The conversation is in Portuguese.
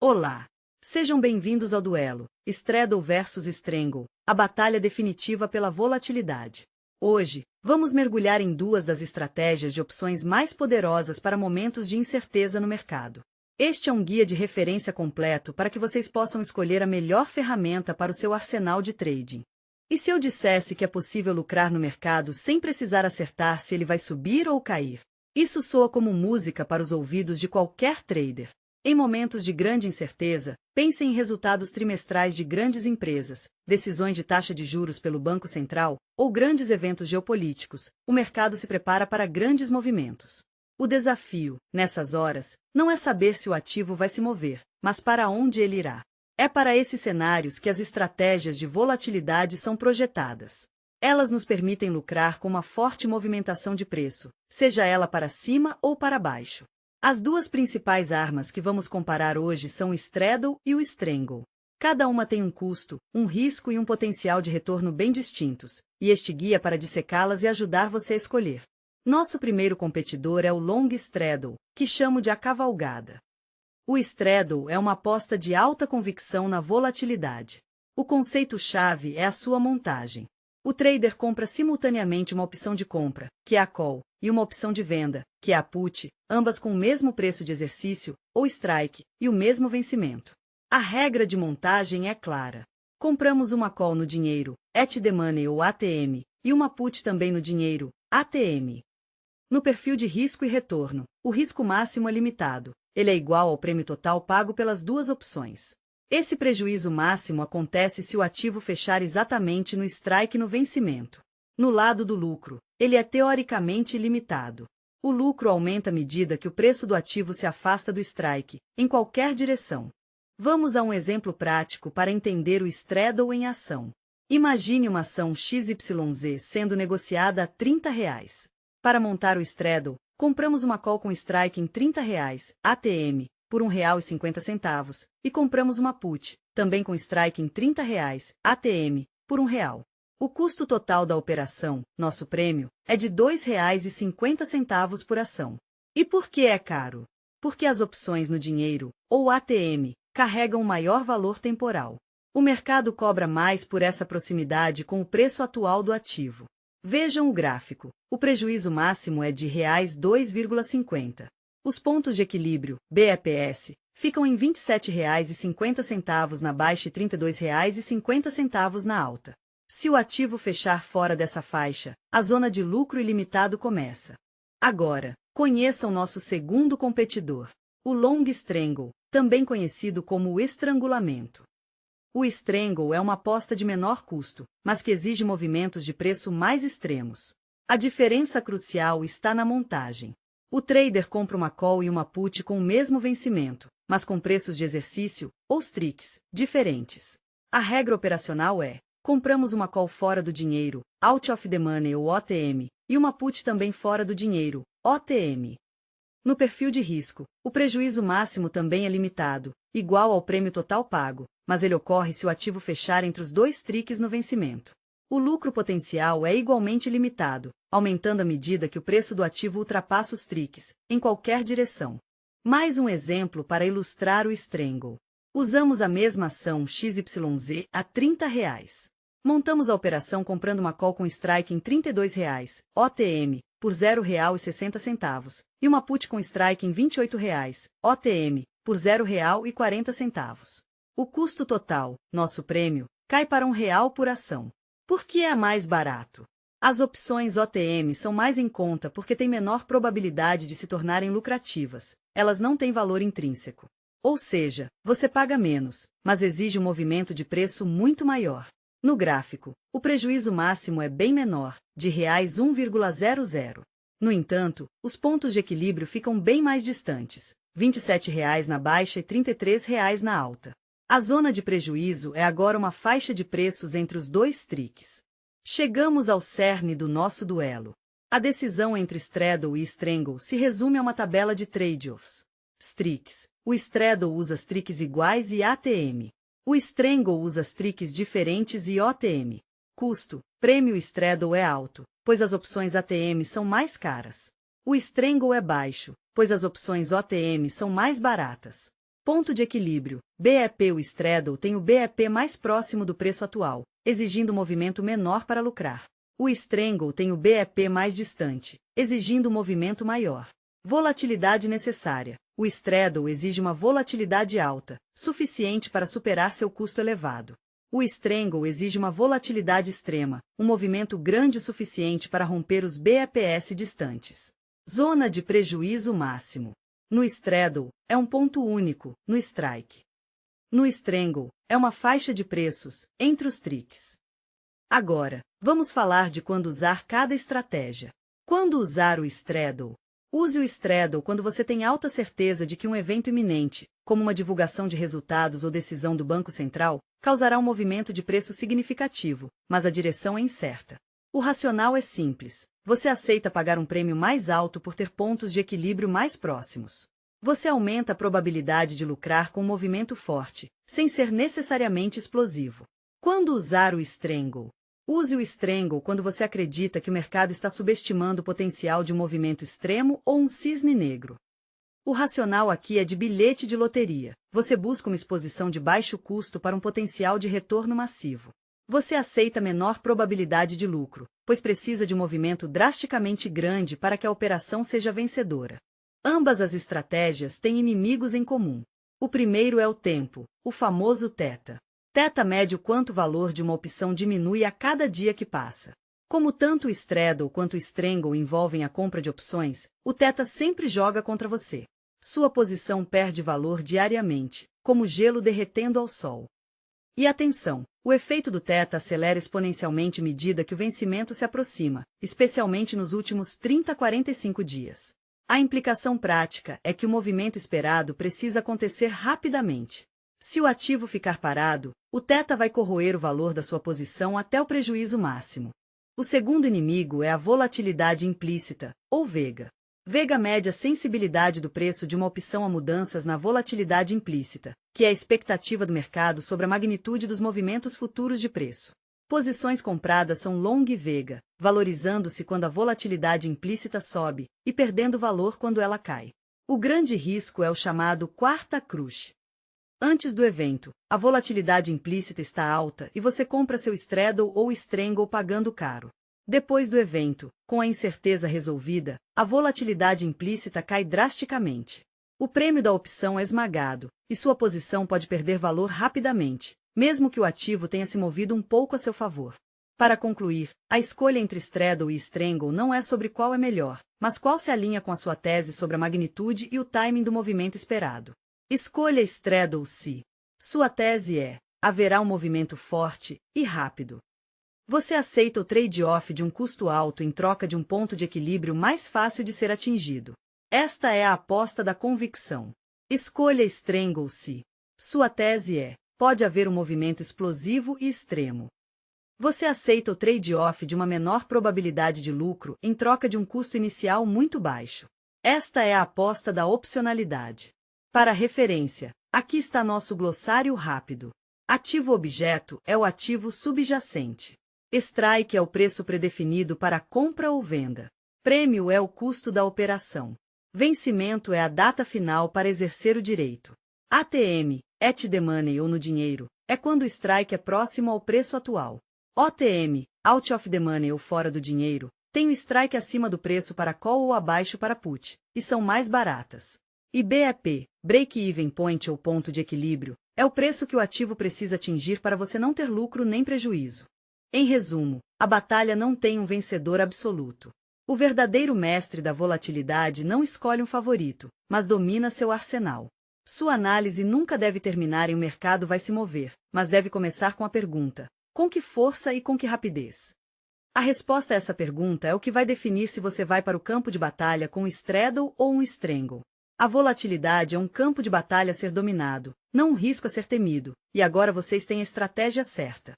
Olá! Sejam bem-vindos ao duelo Straddle versus Strangle, a batalha definitiva pela volatilidade. Hoje, vamos mergulhar em duas das estratégias de opções mais poderosas para momentos de incerteza no mercado. Este é um guia de referência completo para que vocês possam escolher a melhor ferramenta para o seu arsenal de trading. E se eu dissesse que é possível lucrar no mercado sem precisar acertar se ele vai subir ou cair? Isso soa como música para os ouvidos de qualquer trader. Em momentos de grande incerteza, pense em resultados trimestrais de grandes empresas, decisões de taxa de juros pelo Banco Central ou grandes eventos geopolíticos. O mercado se prepara para grandes movimentos. O desafio, nessas horas, não é saber se o ativo vai se mover, mas para onde ele irá. É para esses cenários que as estratégias de volatilidade são projetadas. Elas nos permitem lucrar com uma forte movimentação de preço, seja ela para cima ou para baixo. As duas principais armas que vamos comparar hoje são o Straddle e o Strangle. Cada uma tem um custo, um risco e um potencial de retorno bem distintos, e este guia para dissecá-las e ajudar você a escolher. Nosso primeiro competidor é o Long Straddle, que chamo de a cavalgada. O Straddle é uma aposta de alta convicção na volatilidade. O conceito-chave é a sua montagem. O trader compra simultaneamente uma opção de compra, que é a call, e uma opção de venda, que é a put, ambas com o mesmo preço de exercício, ou strike, e o mesmo vencimento. A regra de montagem é clara. Compramos uma call no dinheiro, at the money ou ATM, e uma put também no dinheiro, ATM. No perfil de risco e retorno, o risco máximo é limitado. Ele é igual ao prêmio total pago pelas duas opções. Esse prejuízo máximo acontece se o ativo fechar exatamente no strike no vencimento. No lado do lucro, ele é teoricamente ilimitado. O lucro aumenta à medida que o preço do ativo se afasta do strike, em qualquer direção. Vamos a um exemplo prático para entender o Straddle em ação. Imagine uma ação XYZ sendo negociada a R$30. Para montar o Straddle, compramos uma call com strike em R$30, ATM, por R$1,50, e compramos uma put, também com strike em R$30, ATM, por R$1. O custo total da operação, nosso prêmio, é de R$2,50 por ação. E por que é caro? Porque as opções no dinheiro, ou ATM, carregam maior valor temporal. O mercado cobra mais por essa proximidade com o preço atual do ativo. Vejam o gráfico. O prejuízo máximo é de R$2,50. Os pontos de equilíbrio, BEPS, ficam em R$27,50 na baixa e R$32,50 na alta. Se o ativo fechar fora dessa faixa, a zona de lucro ilimitado começa. Agora, conheça o nosso segundo competidor, o Long Strangle, também conhecido como o estrangulamento. O Strangle é uma aposta de menor custo, mas que exige movimentos de preço mais extremos. A diferença crucial está na montagem. O trader compra uma call e uma put com o mesmo vencimento, mas com preços de exercício, ou strikes, diferentes. A regra operacional é: compramos uma call fora do dinheiro, out of the money ou OTM, e uma put também fora do dinheiro, OTM. No perfil de risco, o prejuízo máximo também é limitado, igual ao prêmio total pago, mas ele ocorre se o ativo fechar entre os dois strikes no vencimento. O lucro potencial é igualmente limitado, aumentando à medida que o preço do ativo ultrapassa os strikes, em qualquer direção. Mais um exemplo para ilustrar o Strangle. Usamos a mesma ação XYZ a R$30. Montamos a operação comprando uma call com strike em R$32, OTM, por R$0,60, e uma put com strike em R$28, OTM, por R$0,40. O custo total, nosso prêmio, cai para R$1 por ação. Por que é mais barato? As opções OTM são mais em conta porque têm menor probabilidade de se tornarem lucrativas. Elas não têm valor intrínseco. Ou seja, você paga menos, mas exige um movimento de preço muito maior. No gráfico, o prejuízo máximo é bem menor, de R$1,00. No entanto, os pontos de equilíbrio ficam bem mais distantes, R$27 na baixa e R$33 na alta. A zona de prejuízo é agora uma faixa de preços entre os dois strikes. Chegamos ao cerne do nosso duelo. A decisão entre Straddle e Strangle se resume a uma tabela de trade-offs. Strikes. O Straddle usa strikes iguais e ATM. O Strangle usa strikes diferentes e OTM. Custo. Prêmio Straddle é alto, pois as opções ATM são mais caras. O Strangle é baixo, pois as opções OTM são mais baratas. Ponto de equilíbrio. BEP. O straddle tem o BEP mais próximo do preço atual, exigindo um movimento menor para lucrar. O strangle tem o BEP mais distante, exigindo um movimento maior. Volatilidade necessária. O straddle exige uma volatilidade alta, suficiente para superar seu custo elevado. O strangle exige uma volatilidade extrema, um movimento grande o suficiente para romper os BEPs distantes. Zona de prejuízo máximo. No straddle, é um ponto único, no strike. No strangle, é uma faixa de preços, entre os tricks. Agora, vamos falar de quando usar cada estratégia. Quando usar o straddle? Use o straddle quando você tem alta certeza de que um evento iminente, como uma divulgação de resultados ou decisão do Banco Central, causará um movimento de preço significativo, mas a direção é incerta. O racional é simples. Você aceita pagar um prêmio mais alto por ter pontos de equilíbrio mais próximos. Você aumenta a probabilidade de lucrar com um movimento forte, sem ser necessariamente explosivo. Quando usar o strangle? Use o strangle quando você acredita que o mercado está subestimando o potencial de um movimento extremo ou um cisne negro. O racional aqui é de bilhete de loteria. Você busca uma exposição de baixo custo para um potencial de retorno massivo. Você aceita menor probabilidade de lucro, pois precisa de um movimento drasticamente grande para que a operação seja vencedora. Ambas as estratégias têm inimigos em comum. O primeiro é o tempo, o famoso θ. Θ mede o quanto o valor de uma opção diminui a cada dia que passa. Como tanto o straddle quanto o strangle envolvem a compra de opções, o θ sempre joga contra você. Sua posição perde valor diariamente, como gelo derretendo ao sol. E atenção, o efeito do θ acelera exponencialmente à medida que o vencimento se aproxima, especialmente nos últimos 30 a 45 dias. A implicação prática é que o movimento esperado precisa acontecer rapidamente. Se o ativo ficar parado, o θ vai corroer o valor da sua posição até o prejuízo máximo. O segundo inimigo é a volatilidade implícita, ou VEGA. VEGA mede a sensibilidade do preço de uma opção a mudanças na volatilidade implícita, que é a expectativa do mercado sobre a magnitude dos movimentos futuros de preço. Posições compradas são long VEGA, valorizando-se quando a volatilidade implícita sobe e perdendo valor quando ela cai. O grande risco é o chamado quarta crush. Antes do evento, a volatilidade implícita está alta e você compra seu straddle ou strangle pagando caro. Depois do evento, com a incerteza resolvida, a volatilidade implícita cai drasticamente. O prêmio da opção é esmagado, e sua posição pode perder valor rapidamente, mesmo que o ativo tenha se movido um pouco a seu favor. Para concluir, a escolha entre straddle e strangle não é sobre qual é melhor, mas qual se alinha com a sua tese sobre a magnitude e o timing do movimento esperado. Escolha straddle se sua tese é: haverá um movimento forte e rápido. Você aceita o trade-off de um custo alto em troca de um ponto de equilíbrio mais fácil de ser atingido. Esta é a aposta da convicção. Escolha strangle se sua tese é: pode haver um movimento explosivo e extremo. Você aceita o trade-off de uma menor probabilidade de lucro em troca de um custo inicial muito baixo. Esta é a aposta da opcionalidade. Para referência, aqui está nosso glossário rápido. Ativo objeto é o ativo subjacente. Strike é o preço predefinido para compra ou venda. Prêmio é o custo da operação. Vencimento é a data final para exercer o direito. ATM, at the money ou no dinheiro, é quando o strike é próximo ao preço atual. OTM, out of the money ou fora do dinheiro, tem o strike acima do preço para call ou abaixo para put, e são mais baratas. E BEP, break-even point ou ponto de equilíbrio, é o preço que o ativo precisa atingir para você não ter lucro nem prejuízo. Em resumo, a batalha não tem um vencedor absoluto. O verdadeiro mestre da volatilidade não escolhe um favorito, mas domina seu arsenal. Sua análise nunca deve terminar em o mercado vai se mover, mas deve começar com a pergunta: com que força e com que rapidez? A resposta a essa pergunta é o que vai definir se você vai para o campo de batalha com um straddle ou um strangle. A volatilidade é um campo de batalha a ser dominado, não um risco a ser temido, e agora vocês têm a estratégia certa.